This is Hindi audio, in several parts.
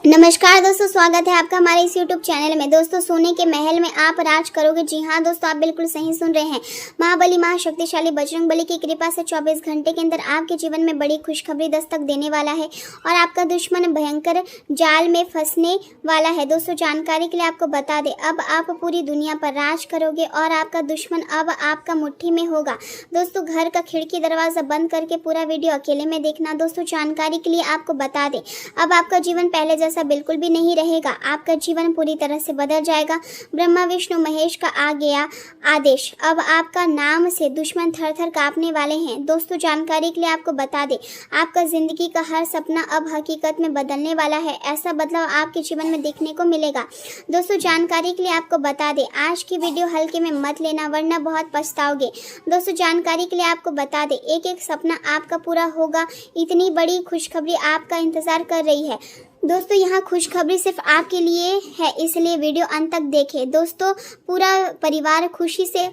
नमस्कार दोस्तों, स्वागत है आपका हमारे इस YouTube चैनल में। दोस्तों, सोने के महल में आप राज करोगे। जी हाँ दोस्तों, आप बिल्कुल सही सुन रहे हैं। महाबली महाशक्तिशाली बजरंगबली की कृपा से 24 घंटे के अंदर आपके जीवन में बड़ी खुशखबरी दस्तक देने वाला है और आपका दुश्मन भयंकर जाल में फंसने वाला है। दोस्तों, जानकारी के लिए आपको बता दें, अब आप पूरी दुनिया पर राज करोगे और आपका दुश्मन अब आपका मुट्ठी में होगा। दोस्तों, घर का खिड़की दरवाजा बंद करके पूरा वीडियो अकेले में देखना। दोस्तों, जानकारी के लिए आपको बता दें, अब आपका जीवन पहले जैसा बिल्कुल भी नहीं रहेगा। आपका जीवन पूरी तरह से बदल जाएगा। ब्रह्मा विष्णु महेश का आ गया आदेश। अब आपका नाम से दुश्मन थर थर कांपने वाले हैं। दोस्तों, जानकारी के लिए आपको बता दें, आपका जिंदगी का हर सपना अब हकीकत में बदलने वाला है। ऐसा बदलाव आपके जीवन में देखने को मिलेगा। दोस्तों, जानकारी के लिए आपको बता दें, आज की वीडियो हल्के में मत लेना वरना बहुत पछताओगे। दोस्तों, जानकारी के लिए आपको बता दें, एक एक सपना आपका पूरा होगा। इतनी बड़ी खुशखबरी आपका इंतजार कर रही है। दोस्तों, यहाँ खुशखबरी सिर्फ आपके लिए है, इसलिए वीडियो अंत तक देखें। दोस्तों, पूरा परिवार खुशी से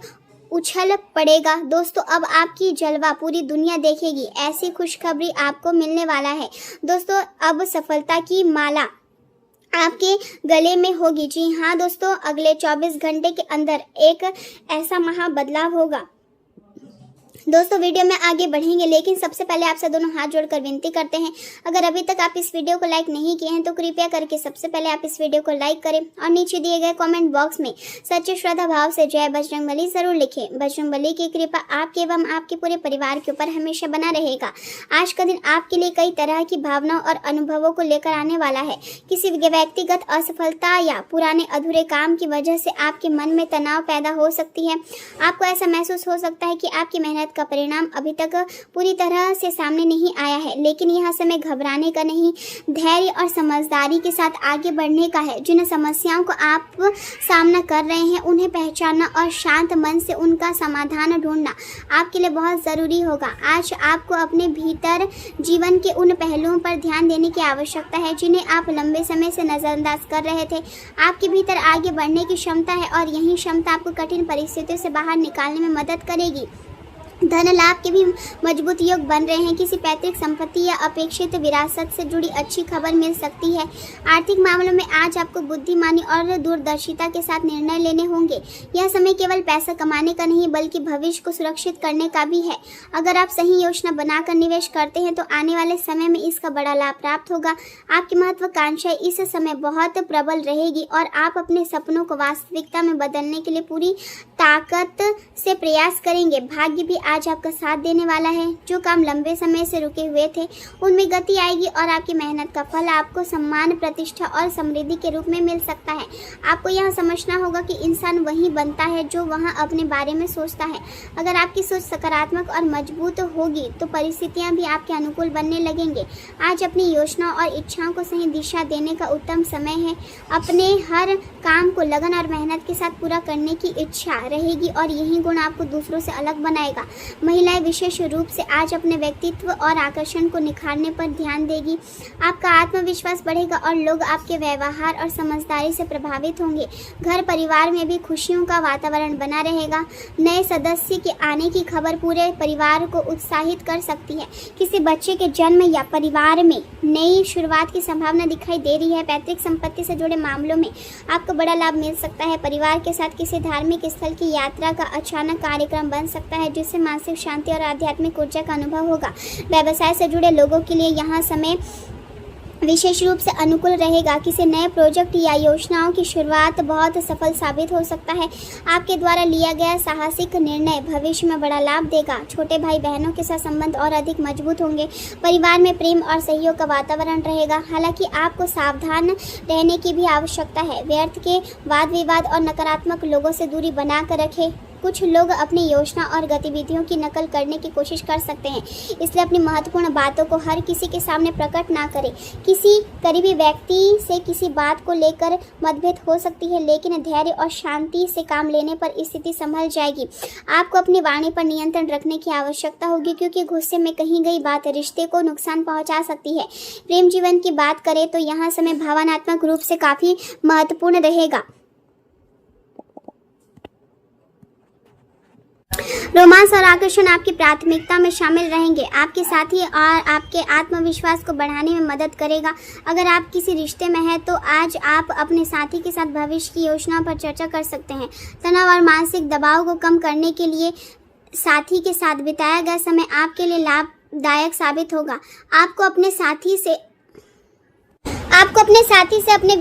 उछल पड़ेगा। दोस्तों, अब आपकी जलवा पूरी दुनिया देखेगी। ऐसी खुशखबरी आपको मिलने वाला है। दोस्तों, अब सफलता की माला आपके गले में होगी। जी हाँ दोस्तों, अगले 24 घंटे के अंदर एक ऐसा महा बदलाव होगा। दोस्तों, वीडियो में आगे बढ़ेंगे, लेकिन सबसे पहले आपसे दोनों हाथ जोड़कर विनती करते हैं, अगर अभी तक आप इस वीडियो को लाइक नहीं किए हैं तो कृपया करके सबसे पहले आप इस वीडियो को लाइक करें और नीचे दिए गए कमेंट बॉक्स में सच्चे श्रद्धा भाव से जय बजरंगबली जरूर लिखें। बजरंगबली की कृपा आपके एवं आपके पूरे परिवार के ऊपर हमेशा बना रहेगा। आज का दिन आपके लिए कई तरह की भावनाओं और अनुभवों को लेकर आने वाला है। किसी व्यक्तिगत असफलता या पुराने अधूरे काम की वजह से आपके मन में तनाव पैदा हो सकती है। आपको ऐसा महसूस हो सकता है कि आपकी मेहनत का परिणाम अभी तक पूरी तरह से सामने नहीं आया है, लेकिन यह समय घबराने का नहीं, धैर्य और समझदारी के साथ आगे बढ़ने का है। जिन समस्याओं को आप सामना कर रहे हैं उन्हें पहचानना और शांत मन से उनका समाधान ढूंढना आपके लिए बहुत ज़रूरी होगा। आज आपको अपने भीतर जीवन के उन पहलुओं पर ध्यान देने की आवश्यकता है जिन्हें आप लंबे समय से नज़रअंदाज कर रहे थे। आपके भीतर आगे बढ़ने की क्षमता है और यही क्षमता आपको कठिन परिस्थितियों से बाहर निकालने में मदद करेगी। धन लाभ के भी मजबूत योग बन रहे हैं। किसी पैतृक संपत्ति या अपेक्षित विरासत से जुड़ी अच्छी खबर मिल सकती है। आर्थिक मामलों में आज आपको बुद्धिमानी और दूरदर्शिता के साथ निर्णय लेने होंगे। यह समय केवल पैसा कमाने का नहीं बल्कि भविष्य को सुरक्षित करने का भी है। अगर आप सही योजना बनाकर निवेश करते हैं तो आने वाले समय में इसका बड़ा लाभ प्राप्त होगा। आपकी महत्वाकांक्षा इस समय बहुत प्रबल रहेगी और आप अपने सपनों को वास्तविकता में बदलने के लिए पूरी ताकत से प्रयास करेंगे। भाग्य भी आज आपका साथ देने वाला है। जो काम लंबे समय से रुके हुए थे उनमें गति आएगी और आपकी मेहनत का फल आपको सम्मान, प्रतिष्ठा और समृद्धि के रूप में मिल सकता है। आपको यह समझना होगा कि इंसान वही बनता है जो वहाँ अपने बारे में सोचता है। अगर आपकी सोच सकारात्मक और मजबूत होगी तो परिस्थितियाँ भी आपके अनुकूल बनने लगेंगे। आज अपनी योजनाओं और इच्छाओं को सही दिशा देने का उत्तम समय है। अपने हर काम को लगन और मेहनत के साथ पूरा करने की इच्छा रहेगी और यही गुण आपको दूसरों से अलग बनाएगा। महिलाएं विशेष रूप से आज अपने व्यक्तित्व और आकर्षण को निखारने पर ध्यान देगी। आपका आत्मविश्वास बढ़ेगा और लोग आपके व्यवहार और समझदारी से प्रभावित होंगे। घर परिवार में भी खुशियों का वातावरण बना रहेगा। नए सदस्य के आने की खबर पूरे परिवार को उत्साहित कर सकती है। किसी बच्चे के जन्म या परिवार में नई शुरुआत की संभावना दिखाई दे रही है। पैतृक संपत्ति से जुड़े मामलों में आपको बड़ा लाभ मिल सकता है। परिवार के साथ किसी धार्मिक स्थल की यात्रा का अचानक कार्यक्रम बन सकता है जिससे मानसिक शांति और आध्यात्मिक ऊर्जा का अनुभव होगा। व्यवसाय से जुड़े लोगों के लिए यहाँ समय विशेष रूप से अनुकूल रहेगा। किसी नए प्रोजेक्ट या योजनाओं की शुरुआत बहुत सफल साबित हो सकता है। आपके द्वारा लिया गया साहसिक निर्णय भविष्य में बड़ा लाभ देगा। छोटे भाई बहनों के साथ संबंध और अधिक मजबूत होंगे। परिवार में प्रेम और सहयोग का वातावरण रहेगा। हालांकि आपको सावधान रहने की भी आवश्यकता है। व्यर्थ के वाद विवाद और नकारात्मक लोगों से दूरी बनाकर रखें। कुछ लोग अपनी योजना और गतिविधियों की नकल करने की कोशिश कर सकते हैं, इसलिए अपनी महत्वपूर्ण बातों को हर किसी के सामने प्रकट ना करें। किसी करीबी व्यक्ति से किसी बात को लेकर मतभेद हो सकती है, लेकिन धैर्य और शांति से काम लेने पर स्थिति संभल जाएगी। आपको अपनी वाणी पर नियंत्रण रखने की आवश्यकता होगी, क्योंकि गुस्से में कही गई बात रिश्ते को नुकसान पहुंचा सकती है। प्रेम जीवन की बात करें तो यहाँ समय भावनात्मक रूप से काफ़ी महत्वपूर्ण रहेगा। रोमांस और आकर्षण आपकी प्राथमिकता में शामिल रहेंगे। आपके साथी और आपके आत्मविश्वास को बढ़ाने में मदद करेगा। अगर आप किसी रिश्ते में हैं तो आज आप अपने साथी के साथ भविष्य की योजनाओं पर चर्चा कर सकते हैं। तनाव और मानसिक दबाव को कम करने के लिए साथी के साथ बिताया गया समय आपके लिए लाभदायक साबित होगा। आपको अपने साथी से अपने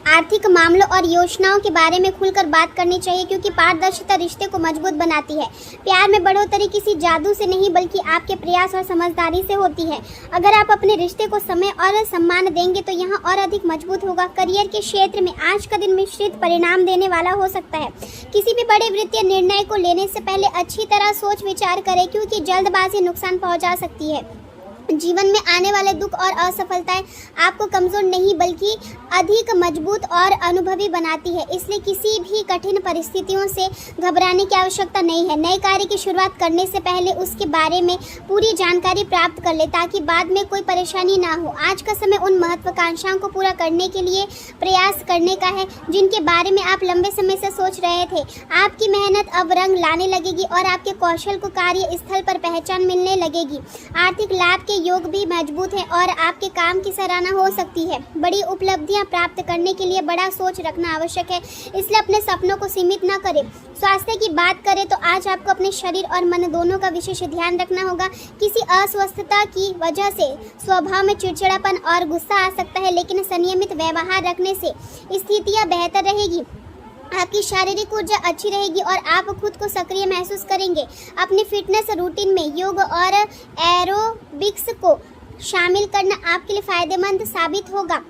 आर्थिक मामलों और योजनाओं के बारे में खुलकर बात करनी चाहिए, क्योंकि पारदर्शिता रिश्ते को मजबूत बनाती है। प्यार में बढ़ोतरी किसी जादू से नहीं बल्कि आपके प्रयास और समझदारी से होती है। अगर आप अपने रिश्ते को समय और सम्मान देंगे तो यह और अधिक मजबूत होगा। करियर के क्षेत्र में आज का दिन मिश्रित परिणाम देने वाला हो सकता है। किसी भी बड़े वित्तीय निर्णय को लेने से पहले अच्छी तरह सोच विचार करें, क्योंकि जल्दबाजी नुकसान पहुंचा सकती है। जीवन में आने वाले दुख और असफलताएं आपको कमजोर नहीं बल्कि अधिक मजबूत और अनुभवी बनाती है। इसलिए किसी भी कठिन परिस्थितियों से घबराने की आवश्यकता नहीं है। नए कार्य की शुरुआत करने से पहले उसके बारे में पूरी जानकारी प्राप्त कर ले, ताकि बाद में कोई परेशानी ना हो। आज का समय उन महत्वाकांक्षाओं को पूरा करने के लिए प्रयास करने का है जिनके बारे में आप लंबे समय से सोच रहे थे। आपकी मेहनत अब रंग लाने लगेगी और आपके कौशल को कार्य स्थल पर पहचान मिलने लगेगी। आर्थिक लाभ के योग भी मजबूत है और आपके काम की सराहना हो सकती है। बड़ी उपलब्धियां प्राप्त करने के लिए बड़ा सोच रखना आवश्यक है, इसलिए अपने सपनों को सीमित न करें। स्वास्थ्य की बात करें तो आज आपको अपने शरीर और मन दोनों का विशेष ध्यान रखना होगा। किसी अस्वस्थता की वजह से स्वभाव में चिड़चिड़ापन और गुस्सा आ सकता है, लेकिन संयमित व्यवहार रखने से स्थितियां बेहतर रहेगी। आपकी शारीरिक ऊर्जा अच्छी रहेगी और आप खुद को सक्रिय महसूस करेंगे। अपने फिटनेस रूटीन में योग और एरोबिक्स को शामिल करना आपके लिए फायदेमंद साबित होगा।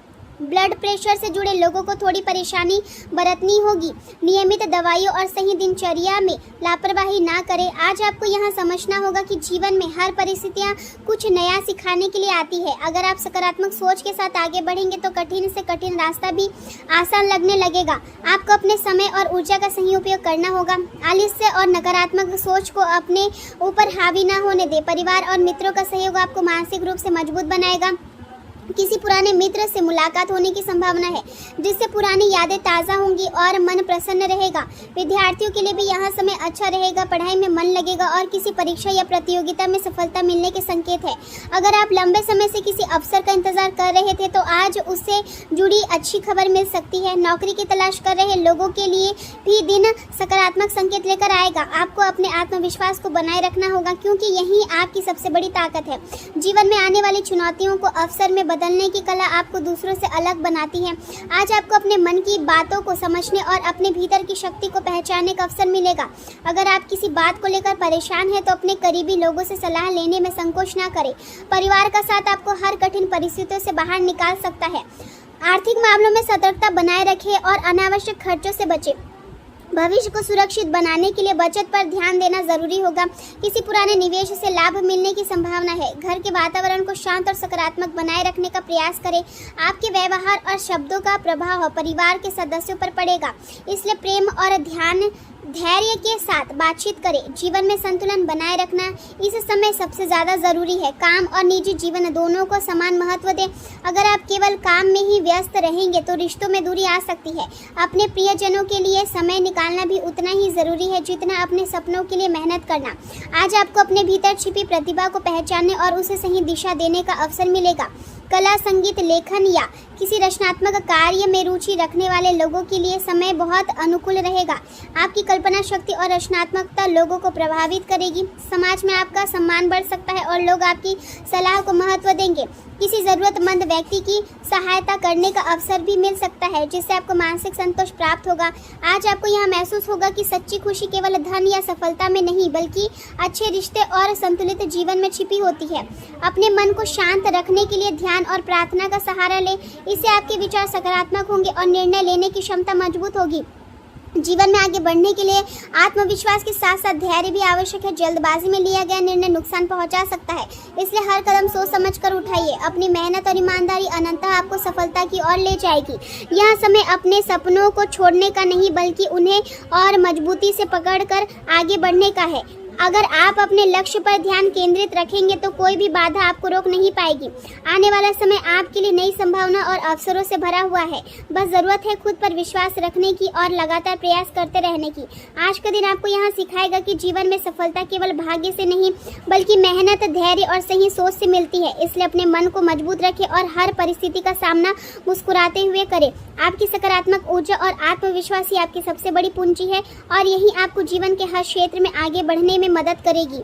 ब्लड प्रेशर से जुड़े लोगों को थोड़ी परेशानी बरतनी होगी। नियमित दवाइयों और सही दिनचर्या में लापरवाही ना करें। आज आपको यह समझना होगा कि जीवन में हर परिस्थितियां कुछ नया सिखाने के लिए आती है। अगर आप सकारात्मक सोच के साथ आगे बढ़ेंगे तो कठिन से कठिन रास्ता भी आसान लगने लगेगा। आपको अपने समय और ऊर्जा का सही उपयोग करना होगा। आलस्य और नकारात्मक सोच को अपने ऊपर हावी ना होने दें। परिवार और मित्रों का सहयोग आपको मानसिक रूप से मजबूत बनाएगा। किसी पुराने मित्र से मुलाकात होने की संभावना है, जिससे पुरानी यादें ताज़ा होंगी और मन प्रसन्न रहेगा। विद्यार्थियों के लिए भी यह समय अच्छा रहेगा। पढ़ाई में मन लगेगा और किसी परीक्षा या प्रतियोगिता में सफलता मिलने के संकेत है। अगर आप लंबे समय से किसी अवसर का इंतजार कर रहे थे तो आज उससे जुड़ी अच्छी खबर मिल सकती है। नौकरी की तलाश कर रहे लोगों के लिए भी दिन सकारात्मक संकेत लेकर आएगा। आपको अपने आत्मविश्वास को बनाए रखना होगा, क्योंकि यही आपकी सबसे बड़ी ताकत है। जीवन में आने वाली चुनौतियों को अवसर में बदलने की कला आपको दूसरों से अलग बनाती है। आज आपको अपने मन की बातों को समझने और अपने भीतर की शक्ति को पहचानने का अवसर मिलेगा। अगर आप किसी बात को लेकर परेशान हैं तो अपने करीबी लोगों से सलाह लेने में संकोच ना करें। परिवार का साथ आपको हर कठिन परिस्थितियों से बाहर निकाल सकता है। आर्थिक मामलों में सतर्कता बनाए रखें और अनावश्यक खर्चों से बचें। भविष्य को सुरक्षित बनाने के लिए बचत पर ध्यान देना जरूरी होगा। किसी पुराने निवेश से लाभ मिलने की संभावना है। घर के वातावरण को शांत और सकारात्मक बनाए रखने का प्रयास करें। आपके व्यवहार और शब्दों का प्रभाव परिवार के सदस्यों पर पड़ेगा, इसलिए प्रेम और धैर्य के साथ बातचीत करें। जीवन में संतुलन बनाए रखना इस समय सबसे ज़्यादा ज़रूरी है। काम और निजी जीवन दोनों को समान महत्व दें। अगर आप केवल काम में ही व्यस्त रहेंगे तो रिश्तों में दूरी आ सकती है। अपने प्रियजनों के लिए समय निकालना भी उतना ही ज़रूरी है जितना अपने सपनों के लिए मेहनत करना। आज आपको अपने भीतर छिपी प्रतिभा को पहचानने और उसे सही दिशा देने का अवसर मिलेगा। कला, संगीत, लेखन या किसी रचनात्मक कार्य में रुचि रखने वाले लोगों के लिए समय बहुत अनुकूल रहेगा। आपकी कल्पना शक्ति और रचनात्मकता लोगों को प्रभावित करेगी। समाज में आपका सम्मान बढ़ सकता है और लोग आपकी सलाह को महत्व देंगे। किसी ज़रूरतमंद व्यक्ति की सहायता करने का अवसर भी मिल सकता है, जिससे आपको मानसिक संतोष प्राप्त होगा। आज आपको यह महसूस होगा कि सच्ची खुशी केवल धन या सफलता में नहीं बल्कि अच्छे रिश्ते और संतुलित जीवन में छिपी होती है। अपने मन को शांत रखने के लिए ध्यान और प्रार्थना का सहारा लें। इससे आपके विचार सकारात्मक होंगे और निर्णय लेने की क्षमता मजबूत होगी। जीवन में आगे बढ़ने के लिए आत्मविश्वास के साथ साथ धैर्य भी आवश्यक है। जल्दबाजी में लिया गया निर्णय नुकसान पहुंचा सकता है, इसलिए हर कदम सोच समझकर उठाइए। अपनी मेहनत और ईमानदारी अनंतः आपको सफलता की ओर ले जाएगी। यह समय अपने सपनों को छोड़ने का नहीं बल्कि उन्हें और मजबूती से पकड़कर आगे बढ़ने का है। अगर आप अपने लक्ष्य पर ध्यान केंद्रित रखेंगे तो कोई भी बाधा आपको रोक नहीं पाएगी। आने वाला समय आपके लिए नई संभावना और अवसरों से भरा हुआ है। बस जरूरत है खुद पर विश्वास रखने की और लगातार प्रयास करते रहने की। आज का दिन आपको यहाँ सिखाएगा कि जीवन में सफलता केवल भाग्य से नहीं बल्कि मेहनत, धैर्य और सही सोच से मिलती है। इसलिए अपने मन को मजबूत रखें और हर परिस्थिति का सामना मुस्कुराते हुए करें। आपकी सकारात्मक ऊर्जा और आत्मविश्वास ही आपकी सबसे बड़ी पूंजी है और यही आपको जीवन के हर क्षेत्र में आगे बढ़ने में मदद करेगी।